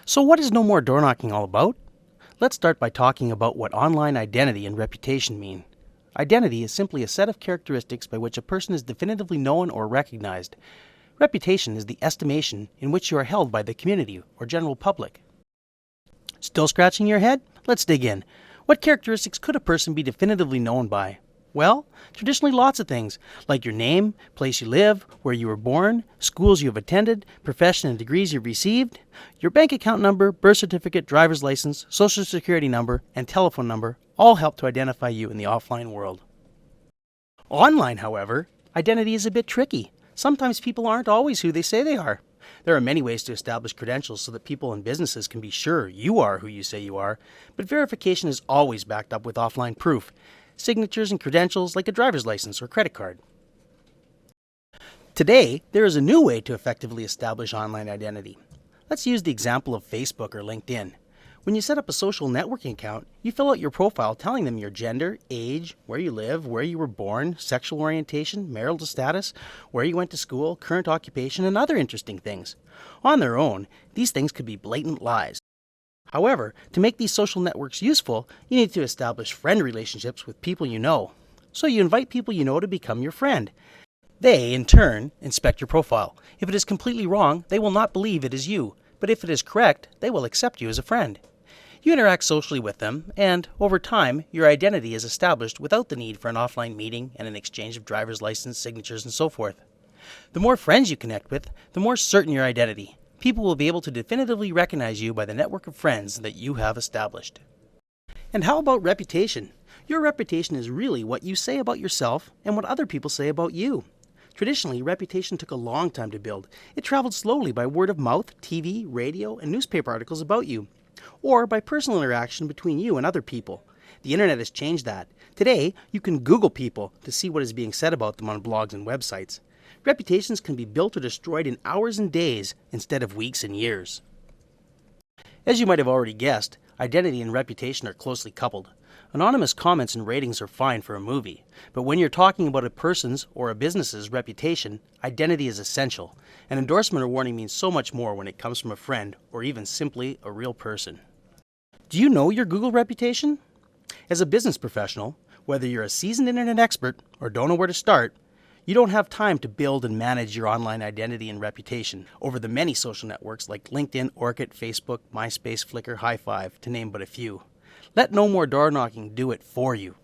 So what is No More Door Knocking all about? Let's start by talking about what online identity and reputation mean. Identity is simply a set of characteristics by which a person is definitively known or recognized. Reputation is the estimation in which you are held by the community or general public. Still scratching your head? Let's dig in. What characteristics could a person be definitively known by? Well, traditionally lots of things, like your name, place you live, where you were born, schools you have attended, profession and degrees you've received, your bank account number, birth certificate, driver's license, social security number, and telephone number all help to identify you in the offline world. Online, however, identity is a bit tricky. Sometimes people aren't always who they say they are. There are many ways to establish credentials so that people and businesses can be sure you are who you say you are, but verification is always backed up with offline proof. Signatures and credentials like a driver's license or credit card. Today, there is a new way to effectively establish online identity. Let's use the example of Facebook or LinkedIn. When you set up a social networking account, you fill out your profile telling them your gender, age, where you live, where you were born, sexual orientation, marital status, where you went to school, current occupation, and other interesting things. On their own, these things could be blatant lies. However, to make these social networks useful, you need to establish friend relationships with people you know. So you invite people you know to become your friend. They, in turn, inspect your profile. If it is completely wrong, they will not believe it is you. But if it is correct, they will accept you as a friend. You interact socially with them, and, over time, your identity is established without the need for an offline meeting and an exchange of driver's license, signatures, and so forth. The more friends you connect with, the more certain your identity. People will be able to definitively recognize you by the network of friends that you have established. And how about reputation? Your reputation is really what you say about yourself and what other people say about you. Traditionally, reputation took a long time to build. It traveled slowly by word of mouth, TV, radio, and newspaper articles about you, or by personal interaction between you and other people. The internet has changed that. Today, you can Google people to see what is being said about them on blogs and websites. Reputations can be built or destroyed in hours and days instead of weeks and years. As you might have already guessed, identity and reputation are closely coupled. Anonymous comments and ratings are fine for a movie, but when you're talking about a person's or a business's reputation, identity is essential. An endorsement or warning means so much more when it comes from a friend or even simply a real person. Do you know your Google reputation? As a business professional, whether you're a seasoned internet expert or don't know where to start, you don't have time to build and manage your online identity and reputation over the many social networks like LinkedIn, Orkut, Facebook, MySpace, Flickr, High5, to name but a few. Let No More Door Knocking do it for you.